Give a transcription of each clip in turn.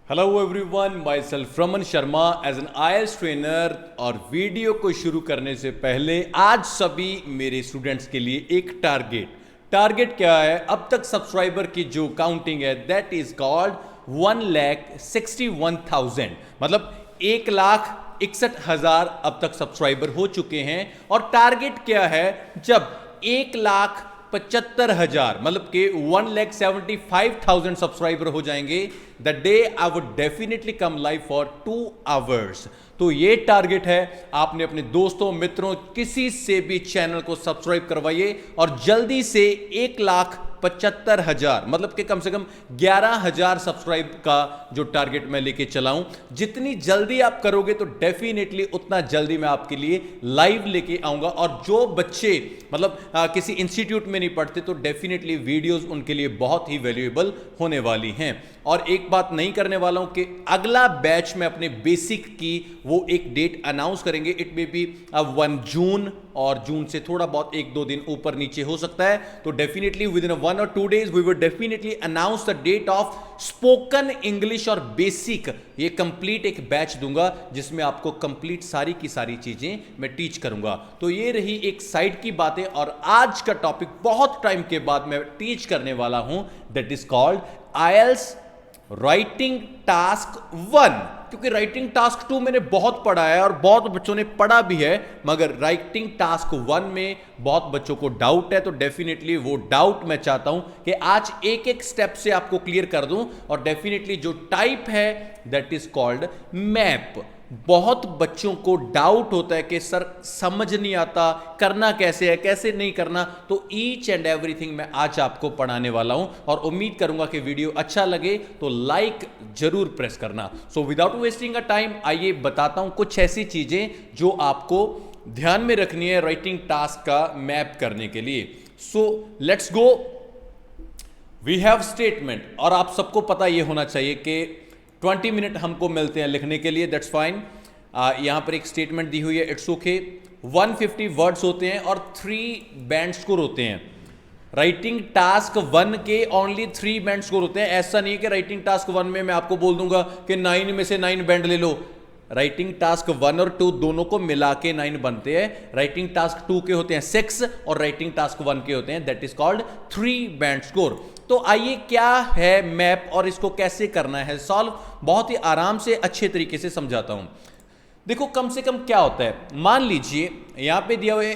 Hello everyone, myself Raman Sharma as an IELTS trainer. और video को शुरू करने से पहले आज सभी मेरे स्टूडेंट्स के लिए एक टारगेट क्या है? अब तक सब्सक्राइबर की जो काउंटिंग है दैट इज कॉल्ड 1,61,000, मतलब 1,61,000 अब तक सब्सक्राइबर हो चुके हैं। और टारगेट क्या है? जब 1,75,000 मतलब कि 1,75,000 सब्सक्राइबर हो जाएंगे, the day I would definitely come live for 2 hours. तो ये टारगेट है। आपने अपने दोस्तों मित्रों किसी से भी चैनल को सब्सक्राइब करवाइए और जल्दी से 1,75,000 मतलब कि कम से कम 11,000 सब्सक्राइब का जो टारगेट मैं लेके चला हूं, जितनी जल्दी आप करोगे तो डेफिनेटली उतना जल्दी मैं आपके लिए लाइव लेके आऊंगा। और जो बच्चे मतलब किसी इंस्टीट्यूट में नहीं पढ़ते तो डेफिनेटली वीडियोस उनके लिए बहुत ही वैल्यूएबल होने वाली हैं। और एक बात नहीं करने वाला हूं कि अगला बैच में अपने बेसिक की वो एक डेट अनाउंस करेंगे। इट मे बी 1 जून और जून से थोड़ा बहुत 1-2 दिन ऊपर नीचे हो सकता है। तो definitely within 1 or 2 days we will definitely announce the date of spoken English और बेसिक। ये कंप्लीट एक बैच दूंगा जिसमें आपको कंप्लीट सारी की सारी चीजें मैं टीच करूंगा। तो ये रही एक साइड की बातें। और आज का टॉपिक बहुत टाइम के बाद मैं टीच करने वाला हूं, that is called IELTS writing task 1। क्योंकि राइटिंग टास्क 2 मैंने बहुत पढ़ा है और बहुत बच्चों ने पढ़ा भी है, मगर राइटिंग टास्क 1 में बहुत बच्चों को डाउट है। तो डेफिनेटली वो डाउट मैं चाहता हूं कि आज एक एक स्टेप से आपको क्लियर कर दूं। और डेफिनेटली जो टाइप है दैट इज कॉल्ड मैप। बहुत बच्चों को डाउट होता है कि सर समझ नहीं आता, करना कैसे है, कैसे नहीं करना। तो ईच एंड एवरीथिंग मैं आज आपको पढ़ाने वाला हूं और उम्मीद करूंगा कि वीडियो अच्छा लगे तो लाइक जरूर प्रेस करना। So without wasting a time आइए बताता हूं कुछ ऐसी चीजें जो आपको ध्यान में रखनी है राइटिंग टास्क का मैप करने के लिए। So let's go. We have statement और आप सबको पता यह होना चाहिए कि 20 मिनट हमको मिलते हैं लिखने के लिए, दैट्स फाइन। यहां पर एक स्टेटमेंट दी हुई है, इट्स ओके। 150 वर्ड्स होते हैं और 3 बैंड स्कोर होते हैं। राइटिंग टास्क 1 के ओनली 3 बैंड स्कोर होते हैं। ऐसा नहीं है कि राइटिंग टास्क 1 में मैं आपको बोल दूंगा कि 9 में से 9 बैंड ले लो। राइटिंग टास्क 1 और 2 दोनों को मिला के 9 बनते हैं। राइटिंग टास्क 2 के होते हैं 6 और राइटिंग टास्क 1 के होते हैं that is called 3 band score. तो आइए क्या है मैप और इसको कैसे करना है सॉल्व, बहुत ही आराम से अच्छे तरीके से समझाता हूं। देखो कम से कम क्या होता है, मान लीजिए यहां पे दिया हुआ है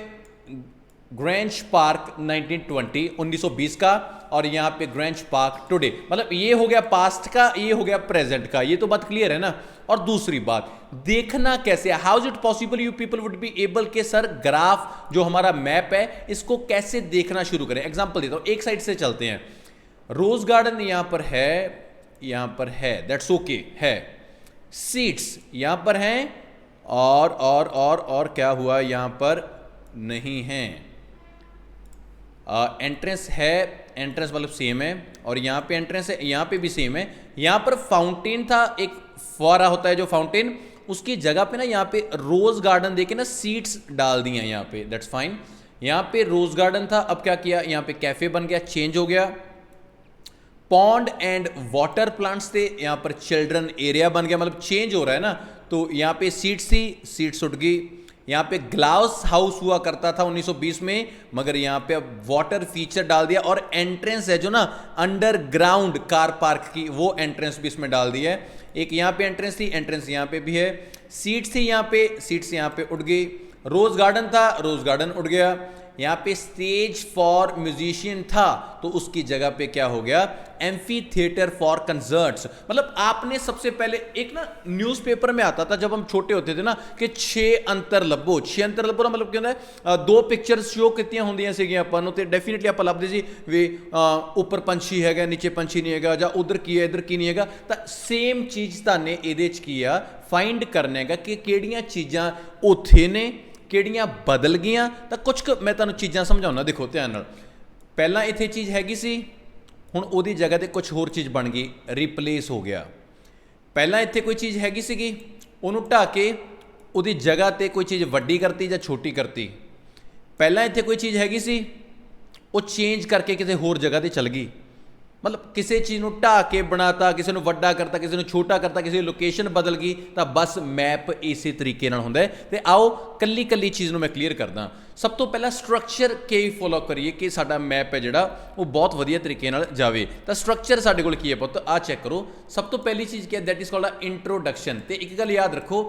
ग्रेंज पार्क 1920 का और यहां पे ग्रेंज पार्क टुडे। मतलब ये हो गया पास्ट का, ये हो गया प्रेजेंट का। ये तो बात क्लियर है ना। और दूसरी बात, देखना कैसे, how is it possible you people would be able के सर ग्राफ जो हमारा मैप है इसको कैसे देखना शुरू करें। एग्जांपल देता हूं, एक साइड से चलते हैं। रोज गार्डन यहां पर है, दैट्स ओके है। सीट्स यहां पर हैं और क्या हुआ, यहां पर नहीं है। एंट्रेंस है, एंट्रेंस मतलब सेम है। और यहां पे एंट्रेंस है, यहां पे भी सेम है। यहां पर फाउंटेन था, एक फुहारा होता है जो फाउंटेन, उसकी जगह पे ना यहां पे रोज गार्डन देके ना सीट्स डाल दी हैं यहां पे, दैट्स फाइन। यहां पे रोज गार्डन था, अब क्या किया, यहां पे कैफे बन गया, चेंज हो गया। पॉन्ड एंड वाटर प्लांट्स थे, यहां पर चिल्ड्रन एरिया बन गया, मतलब चेंज हो रहा है ना। तो यहां पे सीट्स थी, सीट्स उठ गई। यहां पे ग्लास हाउस हुआ करता था 1920 में, मगर यहां पे अब वाटर फीचर डाल दिया। और एंट्रेंस है जो ना अंडरग्राउंड कार पार्क की, वो एंट्रेंस भी इसमें डाल दी है। एक यहां पे एंट्रेंस थी, एंट्रेंस यहां पे भी है। सीट्स थी यहां पे, सीट्स यहां पे उठ गई। रोज गार्डन था, रोज गार्डन उठ गया। यहां पे स्टेज फॉर म्यूजिशियन था, तो उसकी जगह पे क्या हो गया, एम्फी थिएटर फॉर कंसर्ट्स। मतलब आपने सबसे पहले एक ना न्यूज़पेपर में आता था जब हम छोटे होते थे ना कि 6 अंतर ਲੱਭੋ। 6 ਅੰਤਰ ਲੱਭੋ ਦਾ मतलब ਕੀ ਹੁੰਦਾ ਹੈ, 2 ਪਿਕਚਰਸ ਸ਼ੋ ਕੀਤੀਆਂ ਹੁੰਦੀਆਂ ਸੀਗੀਆਂ ਆਪਾਂ ਨੂੰ, ਤੇ ਡੈਫੀਨਿਟਲੀ ਆਪਾਂ ਲੱਭਦੇ ਸੀ ਵੀ ਉੱਪਰ ਪੰਛੀ ਹੈਗਾ, ਨੀਚੇ ਪੰਛੀ ਨਹੀਂ ਹੈਗਾ, ਜਾਂ ਉਧਰ ਕੀ ਹੈ ਇਧਰ ਕੀ ਨਹੀਂ ਹੈਗਾ। ਤਾਂ ਸੇਮ ਚੀਜ਼ ਤੁਹਾਨੇ ਇਹਦੇ 'ਚ ਕੀ ਆ ਫਾਈਂਡ ਕਰਨਾ ਹੈਗਾ ਕਿ ਕਿਹੜੀਆਂ ਚੀਜ਼ਾਂ ਉੱਥੇ ਨੇ, ਕਿਹੜੀਆਂ ਬਦਲ ਗਈਆਂ। ਤਾਂ ਕੁਝ ਮੈਂ ਤੁਹਾਨੂੰ ਚੀਜ਼ਾਂ ਸਮਝਾਉਣਾ, ਦੇਖੋ ਧਿਆਨ ਨਾਲ। ਪਹਿਲਾਂ ਇੱਥੇ ਚੀਜ਼ ਹੈਗੀ ਸੀ, ਹੁਣ ਉਹਦੀ ਜਗ੍ਹਾ ਤੇ ਕੁਝ ਹੋਰ ਚੀਜ਼ ਬਣ ਗਈ, ਰਿਪਲੇਸ ਹੋ ਗਿਆ। ਪਹਿਲਾਂ ਇੱਥੇ ਕੋਈ ਚੀਜ਼ ਹੈਗੀ ਸੀਗੀ, ਉਹਨੂੰ ਢਾ ਕੇ ਉਹਦੀ ਜਗ੍ਹਾ ਤੇ ਕੋਈ ਚੀਜ਼ ਵੱਡੀ ਕਰਤੀ ਜਾਂ ਛੋਟੀ ਕਰਤੀ। ਪਹਿਲਾਂ ਇੱਥੇ ਕੋਈ ਚੀਜ਼ ਹੈਗੀ ਸੀ, ਉਹ ਚੇਂਜ ਕਰਕੇ ਕਿਸੇ ਹੋਰ ਜਗ੍ਹਾ ਤੇ ਚਲ ਗਈ। मतलब किसी चीज़ को ढा के बनाता, किसी को वड्डा करता, किसी को छोटा करता, किसी की लोकेशन बदल गई, तो बस मैप इसी तरीके नाल हुंदा है। तो आओ कल्ली कल्ली चीज़ को मैं क्लीयर करदा। सब तो पहला स्ट्रक्चर के फॉलो करिए कि साडा मैप है जिहड़ा वो बहुत वधिया तरीके नाल जावे। तो स्ट्रक्चर साडे कोल की है पुੱਤ, आ चैक करो। सब तो पहली चीज़ क्या है, that is called a introduction. तो एक गल याद रखो,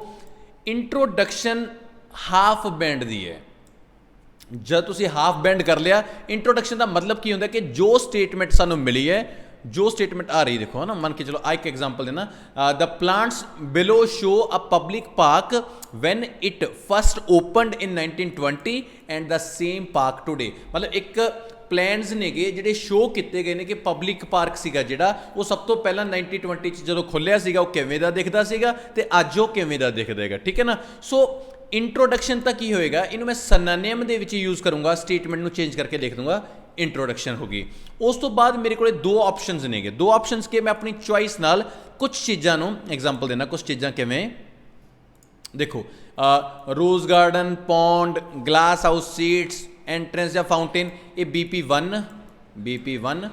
इंट्रोडक्शन हाफ बैंड दी है। जब तुसी हाफ बैंड कर लिया, इंट्रोडक्शन का मतलब की होंगे कि जो स्टेटमेंट सानू मिली है, जो स्टेटमेंट आ रही देखो है ना, मन के चलो आ एक एग्जाम्पल देना, the plants below show a public park when it first opened in 1920 and the same park today. मतलब एक प्लान्स नेगे ਜਿਹੜੇ शो किए गए ने कि पब्लिक पार्क सीगा ਜਿਹੜਾ ਉਹ ਸਭ ਤੋਂ ਪਹਿਲਾਂ 1920 ਚ ਜਦੋਂ ਖੁੱਲਿਆ ਸੀਗਾ ਉਹ ਕਿਵੇਂ ਦਾ ਦਿਖਦਾ ਸੀਗਾ ਤੇ ਅੱਜ ਉਹ ਕਿਵੇਂ ਦਾ ਦਿਖਦਾ ਹੈਗਾ। ਠੀਕ ਹੈ ਨਾ। ਸੋ इंट्रोडक्शन तक की होएगा, इनू मैं सनानियम दे विच यूज़ करूँगा, स्टेटमेंट नू चेंज करके लिख दूंगा, इंट्रोडक्शन होगी। उस तो बाद मेरे को दो ऑप्शंस नेगे, दो ऑप्शंस के मैं अपनी चॉइस नाल कुछ चीज़ों एग्जाम्पल देना, कुछ चीज़ां किवें देखो, rose garden, pond, glass house seats, entrance या फाउंटेन, ये BP1,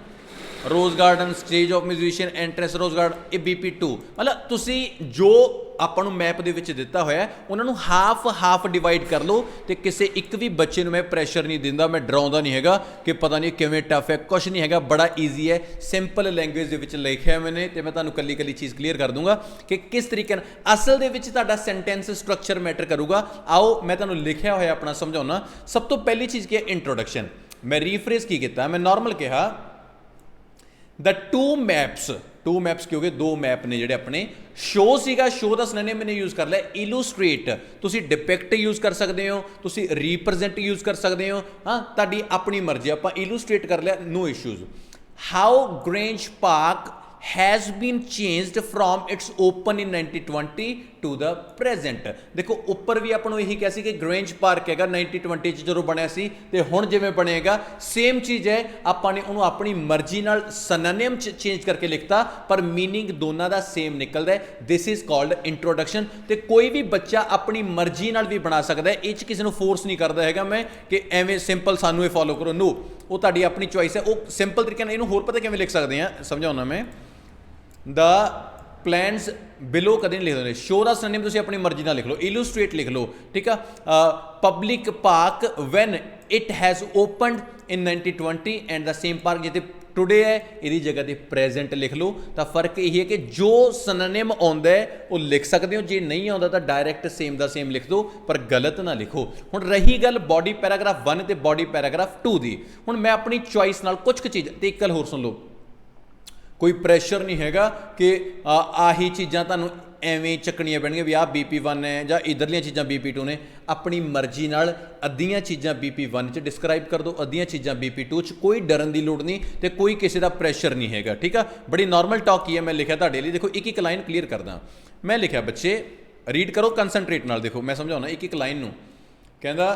rose garden, stage of musician, entrance rose garden, ये BP2। मतलब तुसी जो ਆਪਾਂ ਨੂੰ ਮੈਪ ਦੇ ਵਿੱਚ ਦਿੱਤਾ ਹੋਇਆ ਉਹਨਾਂ ਨੂੰ ਹਾਫ ਡਿਵਾਈਡ ਕਰ ਲਓ ਤੇ ਕਿਸੇ ਇੱਕ ਵੀ ਬੱਚੇ ਨੂੰ ਮੈਂ ਪ੍ਰੈਸ਼ਰ ਨਹੀਂ ਦਿੰਦਾ, ਮੈਂ ਡਰਾਉਂਦਾ ਨਹੀਂ ਹੈਗਾ ਕਿ ਪਤਾ ਨਹੀਂ ਕਿਵੇਂ ਟਫ ਹੈ, ਕੁਝ ਨਹੀਂ ਹੈਗਾ, ਬੜਾ ਈਜ਼ੀ ਹੈ, ਸਿੰਪਲ ਲੈਂਗੁਏਜ ਦੇ ਵਿੱਚ ਲਿਖਿਆ ਮੈਨੇ ਤੇ ਮੈਂ ਤੁਹਾਨੂੰ ਕੱਲੀ ਕੱਲੀ ਚੀਜ਼ ਕਲੀਅਰ ਕਰ ਦੂੰਗਾ ਕਿ ਕਿਸ ਤਰੀਕੇ ਨਾਲ ਅਸਲ ਦੇ ਵਿੱਚ ਤੁਹਾਡਾ ਸੈਂਟੈਂਸ ਸਟਰਕਚਰ ਮੈਟਰ ਕਰੂਗਾ। ਆਓ ਮੈਂ ਤੁਹਾਨੂੰ ਲਿਖਿਆ ਹੋਇਆ ਆਪਣਾ ਸਮਝਾਉਣਾ। ਸਭ ਤੋਂ ਪਹਿਲੀ ਚੀਜ਼ ਕੀ ਹੈ, ਇੰਟਰੋਡਕਸ਼ਨ। ਮੈਂ ਰੀਫਰੇਜ਼ ਕੀ ਕੀਤਾ, ਮੈਂ ਨਾਰਮਲ ਕਿਹਾ द टू मैप्स क्योंकि दो मैप ने जोड़े अपने शो सीगा, शो का सिनोनिम मैंने यूज़ कर लिया इलूस्ट्रेट। तुसी डिपिक्ट यूज़ कर सकते हो, तुसी रिप्रजेंट यूज़ कर सकते हो, हाँ ताड़ी अपनी मर्जी। आप इलूस्ट्रेट कर लिया, no issues. How Grange Park has been changed from its open in 1920 to the present. देखो उपर भी अपन यही कहा कि ग्रेंज पार्क है 1920 जो बनया सी ते हुण जिवें बनेगा सेम चीज़ है। आपाने उन्होंने अपनी मर्जी नाल सिनोनिम चेंज करके लिखता पर मीनिंग दोनों का सेम निकलता है। This is called introduction. तो कोई भी बच्चा अपनी मर्जी नाल भी बना सकता है, ये किसी को फोर्स नहीं करता है मैं कि एवें सिंपल सानू ये फॉलो करो, नो, वो तुहाडी अपनी चॉइस है। वो सिंपल तरीके नाल इहनूं होर पता किवें लिख सकते हैं, समझाउणा मैं। द प्लान्स बिलो कदे नहीं लिख दो, शो का सिनोनिम तुसीं अपनी मर्जी नाल लिख लो, इलूस्ट्रेट लिख लो, ठीक है। Public park when it has opened in 1920 and the same park जिते टुडे है इहदी जगह ते प्रेजेंट लिख लो। तो फर्क यही है कि जो सिनोनिम आउंदा है वो लिख सकते हो, जे नहीं आउंदा तो डायरैक्ट सेम दा सेम लिख दो, पर गलत ना लिखो। हुण रही गल बॉडी पैराग्राफ 1 ते बॉडी पैराग्राफ 2 दी, हुण मैं अपनी चॉइस नाल कुछ चीज़ ते एक गल होर सुन लो, कोई प्रैशर नहीं हैगा कि आही चीज़ां तुहानूं एवें चकनियां पैणगीਆਂ भी आ BP1 है ਜਾਂ इधरलियां चीज़ां BP2 ने। अपनी मर्जी नाल अद्धियां चीज़ां BP1 च डिस्क्राइब कर दो, अद्धियां चीज़ां BP2 च। कोई डरन की लोड़ नहीं तो कोई किसी का प्रैशर नहीं हैगा, ठीक है। बड़ी नॉर्मल टॉक ही है, मैं लिखा तुहाडे लई। देखो एक एक लाइन क्लीयर करदा, मैं लिखा बच्चे रीड करो कंसनट्रेट नाल। देखो मैं समझाउणा एक एक लाइन नूं। कहंदा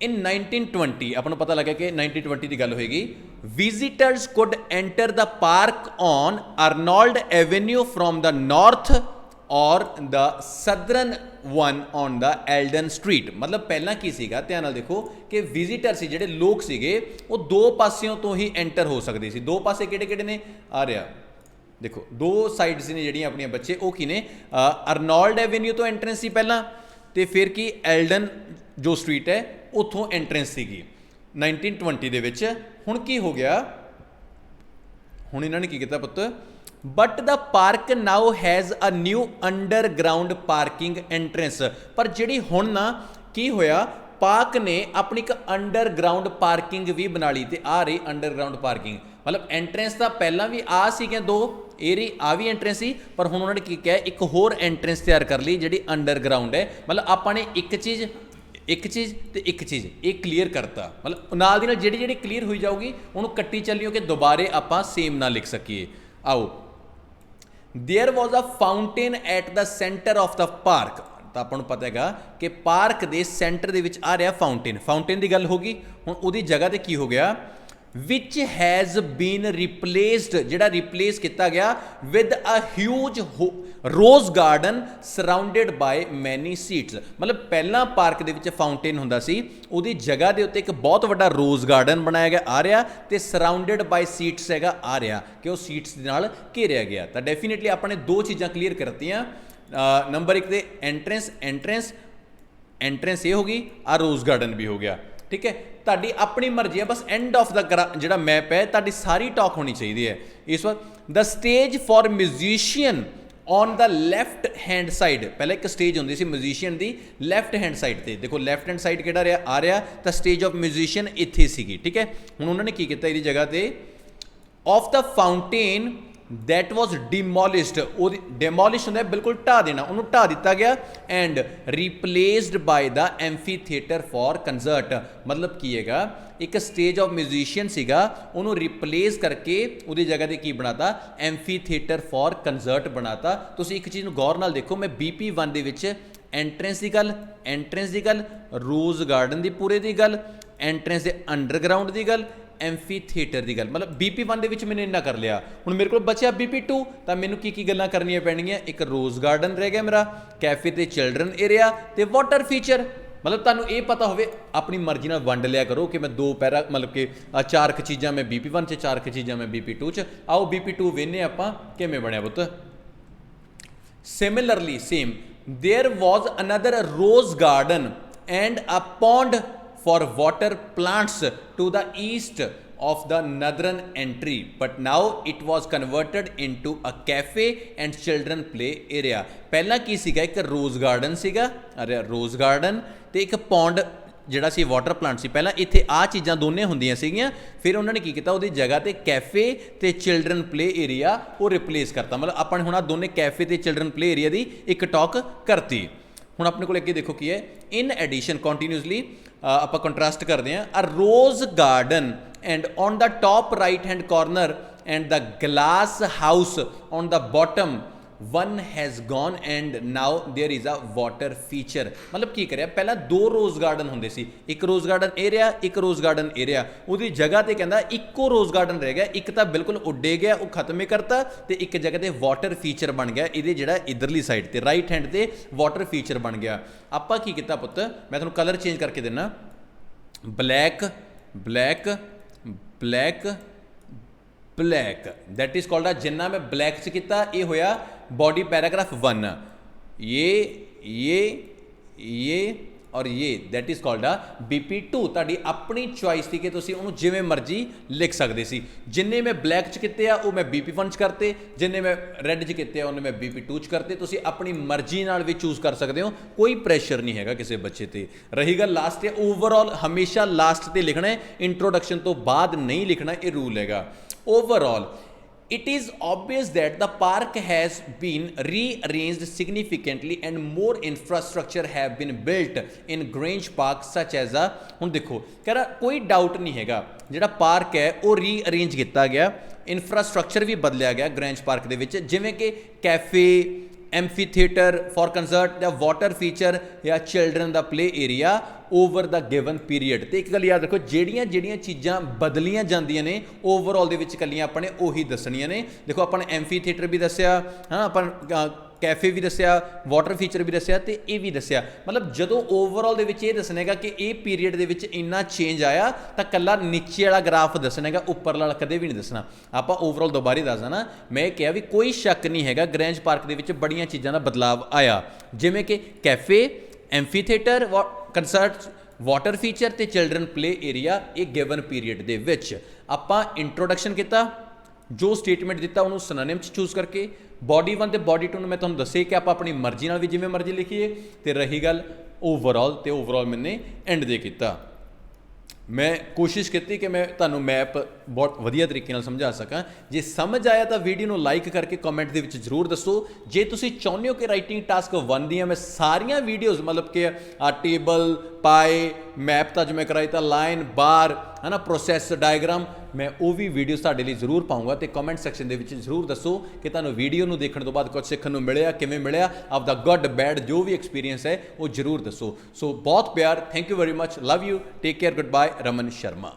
इन 1920 अपन पता लगा कि 1920 की गल होगी। Visitors could enter the park on Arnold avenue from the north और the southern one on the Eldon street. मतलब पहला की सीगा, ध्यान नाल देखो कि विजिटर सी जिहड़े लोग सीगे वो दो पासियों तो ही एंटर हो सकते सी। दो पासे किहड़े किहड़े ने आ रहा देखो, दो साइड्स ने जिहड़ियां अपने बच्चे वो की ने अर्नोल्ड एवेन्यू तो एंट्रेंस सी पहला, तो फिर की एल्डन जो स्ट्रीट है उतों एंट्रेंस सीगी 1920 दे विच। हुण की हो गया, हुण इन्होंने की किया पुत्त, but the park now has a new underground parking entrance. पर जिहड़ी हुण ना की होया, पार्क ने अपनी एक अंडरग्राउंड पार्किंग भी बना ली। तो आ रही अंडरग्राउंड पार्किंग, मतलब एंट्रेंस तो पहला भी आ सीगे दो, ये रही आ भी एंट्रेंस सी, पर हुण उन्होंने की किया एक होर एंट्रेंस तैयार कर ली जिहड़ी अंडरग्राउंड है। मतलब आपाने एक चीज़ तो एक चीज़ ये क्लीयर करता, मतलब नाल दी नाल जिहड़ी जिहड़ी क्लीयर हुई जाऊगी उन्होंने कट्टी चलियो कि दोबारे आपां सेम ना लिख सकीए। आओ, there was a fountain at the centre of the park. तो आपां नूं पता हैगा कि पार्क के सेंटर दे विच आ रहा फाउंटेन। फाउंटेन की गल होगी, हुण उहदी जगह ते की हो गया, which has been replaced, ਜਿਹੜਾ replace ਕੀਤਾ ਗਿਆ with a huge rose garden surrounded by many seats। ਮਤਲਬ ਪਹਿਲਾਂ ਪਾਰਕ ਦੇ ਵਿੱਚ ਫਾਊਂਟੇਨ ਹੁੰਦਾ ਸੀ, ਉਹਦੀ ਜਗ੍ਹਾ ਦੇ ਉੱਤੇ ਇੱਕ ਬਹੁਤ ਵੱਡਾ ਰੋਜ਼ ਗਾਰਡਨ ਬਣਾਇਆ ਗਿਆ ਆ ਰਿਹਾ, ਤੇ ਸਰਾਊਂਡਡ ਬਾਈ ਸੀਟਸ ਹੈਗਾ ਆ ਰਿਹਾ ਕਿ ਉਹ ਸੀਟਸ ਦੇ ਨਾਲ ਘੇਰਿਆ ਗਿਆ। ਤਾਂ ਡੈਫੀਨੇਟਲੀ ਆਪਾਂ ਨੇ ਦੋ ਚੀਜ਼ਾਂ ਕਲੀਅਰ ਕਰਤੀਆਂ। ਨੰਬਰ 1 ਤੇ एंट्रेंस ये होगी, आ रोज़ गार्डन भी हो गया। ठीक है, ताड़ी अपनी मर्जी है, बस एंड ऑफ द जो मैप है ताड़ी सारी टॉक होनी चाहिए है इस वक्त। The stage for musician on the left hand side, पहले एक स्टेज होंदी सी म्यूजिशियन दी लैफ्ट हैंड साइड ते, देखो लैफ्ट हैंड साइड किहड़ा आ रहा, तो स्टेज ऑफ म्यूजिशियन इत्थे सीगी। ठीक है, हुण उन्होंने की कीता इहदी जगह ते of the fountain that was demolished, demolish होंदा बिल्कुल ढा देना, उन्होंने ढा दिता गया, and replaced by the amphi theatre for concert. मतलब की हैगा, एक स्टेज ऑफ म्यूजिशियन सीगा, उन्होंने रिप्लेस करके उहदी जगह ते की बनाता, एम्फी थिएटर फॉर कंसर्ट बनाता। तुसीं एक चीज़ नूं गौर नाल देखो, मैं BP1 दे विच एंट्रेंस की गल, रोज़ गार्डन की पूरे की गल, एंट्रेंस दे अंडरग्राउंड की गल, एम्फी थिएटर की गल, मतलब BP1 दे विच मैंने इन्ना कर लिया। हुण मेरे को बचा BP2, तो मैनू की गल्लां करनियां पैणगीਆਂ, एक रोज़ गार्डन रह गया मेरा, कैफे ते चिल्ड्रन एरिया ते वाटर फीचर। मतलब तुहानूं ये पता होवे, अपनी मर्जी नाल वंड लिया करो कि मैं दो पैरा मतलब कि 4 चीज़ां मैं BP1 च, 4 चीज़ां मैं BP2 च। आओ BP2 वेखने आपां किवें बणिया पुत्त। Similarly same there was another rose garden and a pond for water plants to the east of the northern entry, but now it was converted into a cafe and children play area। पहला की सीगा, एक रोज़ garden सीगा, अरे रोज़ garden ते एक pond ਜਿਹੜਾ ਸੀ water plant ਸੀ। ਪਹਿਲਾਂ ਇੱਥੇ ਆ ਚੀਜ਼ਾਂ ਦੋਨੇ ਹੁੰਦੀਆਂ ਸੀਗੀਆਂ, ਫਿਰ ਉਹਨਾਂ ਨੇ ਕੀ ਕੀਤਾ, ਉਹਦੀ ਜਗ੍ਹਾ ਤੇ ਕੈਫੇ ਤੇ ਚਿਲਡਰਨ ਪਲੇ ਏਰੀਆ ਉਹ ਰਿਪਲੇਸ ਕਰਤਾ। ਮਤਲਬ ਆਪਾਂ ਨੇ ਹੁਣ ਆ ਦੋਨੇ ਕੈਫੇ ਤੇ ਚਿਲਡਰਨ ਪਲੇ ਏਰੀਆ ਦੀ ਇੱਕ ਟਾਕ ਕਰਤੀ। ਹੁਣ ਆਪਣੇ ਕੋਲ ਅੱਗੇ ਦੇਖੋ ਕੀ ਹੈ, ਇਨ ਐਡੀਸ਼ਨ ਕੰਟੀਨਿਊਸਲੀ ਆਪਾਂ ਕੰਟਰਾਸਟ ਕਰਦੇ ਹਾਂ, a rose garden and on the top right hand corner and the glass house on the bottom one has gone and now there is a water feature. मतलब की करिया, पहला 2 रोज़ garden होंदे सी, एक रोज़ garden area, एक रोज़ garden area, उहदी जगह ते कहंदा इक्को रोज़ गार्डन रह गया, एक तां बिल्कुल उड्डे गया, वो खत्म ही करता, ते एक जगह ते वाटर फीचर बन गया, इहदे जिहड़ा इधरली साइड ते राइट हैंड ते वाटर फीचर बन गया। आपां की कीता पुत्त, मैं तुहानूं कलर चेंज करके देना, black black black black, that is called, जिन्ना मैं ब्लैक च कीता ये होया बॉडी पैराग्राफ 1, ये और ये, that is called uh BP2। ताड़ी अपनी चॉइस थी कि तुसीं उहनूं जिवें मर्जी लिख सकते सी। जिन्ने मैं ब्लैक च कीते आ वो मैं BP1 च करते, जिन्ने मैं रैड च कीते आ उन्हें मैं BP2 च करते। तुसीं अपनी मर्जी नाल भी चूज़ कर सकते हो, कोई प्रैशर नहीं हैगा किसी बच्चे ते। रही गल लास्ट है, ओवरऑल हमेशा लास्ट ते लिखना है, इंट्रोडक्शन तो बाद नहीं लिखना, ये रूल हैगा। Overall it is obvious that the park has been rearranged significantly and more infrastructure have been built in Grange Park such as a, ਹੁਣ ਦੇਖੋ ਕਹ ਰਹਾ ਕੋਈ ਡਾਊਟ ਨਹੀਂ ਹੈਗਾ, ਜਿਹੜਾ ਪਾਰਕ ਹੈ ਉਹ ਰੀਅਰੇਂਜ ਕੀਤਾ ਗਿਆ, ਇਨਫਰਾਸਟ੍ਰਕਚਰ ਵੀ ਬਦਲਿਆ ਗਿਆ ਗ੍ਰੈਂਜ ਪਾਰਕ ਦੇ ਵਿੱਚ, ਜਿਵੇਂ ਕਿ ਕੈਫੇ, ਐਮਫੀ ਥੀਏਟਰ ਫॉर ਕੰਸਰਟ ਜਾਂ ਵਾਟਰ ਫੀਚਰ ਜਾਂ children the play area over the given period. तो एक गल याद रखो, ਜਿਹੜੀਆਂ ਜਿਹੜੀਆਂ ਚੀਜ਼ਾਂ ਬਦਲੀਆਂ ਜਾਂਦੀਆਂ ਨੇ ओवरऑल ਦੇ ਵਿੱਚ ਕੱਲੀਆਂ ਆਪਾਂ ਨੇ ਉਹੀ ਦੱਸਣੀਆਂ ਨੇ। ਦੇਖੋ ਆਪਾਂ ਨੇ ਐਮਫੀ ਥੀਏਟਰ ਵੀ ਦੱਸਿਆ, ਹਾਂ ਆਪਾਂ कैफे भी दसिया, वाटर फीचर भी दसिया, तो यह भी दसिया। मतलब जो ओवरऑल ये दसना है कि ये पीरीयड के इन्ना चेंज आया, तो कला नीचे वाला ग्राफ दसना है, उपर वाला कदे भी नहीं दसना। आप ओवरऑल दोबारा दस देना, मैं कहा भी कोई शक नहीं है ग्रैंज पार्क के बड़िया चीज़ों का बदलाव आया, जिमें कि cafe, amphi theatre, concert, water feature तो चिल्ड्रन प्ले एरिया, ये गिवन पीरीयड के विच आपां इंट्रोडक्शन किया, जो स्टेटमेंट दिता उन्होंने सिनोनिम चूज़ करके, बॉडी 1 ते बॉडी 2 मैं तुहानूं दस्से कि आप अपनी मर्जी नाल भी जिवें मर्जी लिखीए, तो रही गल ओवरऑल, तो ओवरऑल मैंने एंड दे किया। मैं कोशिश की कि मैं तुहानूं मैप बहुत वधिया तरीके नाल समझा सकां। जे समझ आया तो वीडियो नूं लाइक करके कमेंट दे विच जरूर दसो। जे तुसीं चाहुंदे हो कि राइटिंग टास्क 1 दियां मैं सारियां वीडियोज़ मतलब कि टेबल पाए मैप तो जो मैं कराई था, लाइन बार है ना, प्रोसैस डायग्राम, मैं वो भी वीडियोज़ तुहाडे लई जरूर पाऊँगा। तो कमेंट सैक्शन दे विच जरूर दसो कि तुहानूं वीडियो नूं देखण तो बाद कुछ सीखण नूं मिलिया, किवें मिलिया, आपदा गुड बैड जो भी एक्सपीरियंस है वो जरूर दसो। सो बहुत प्यार, thank you very much, love you, take care, goodbye, Raman Sharma.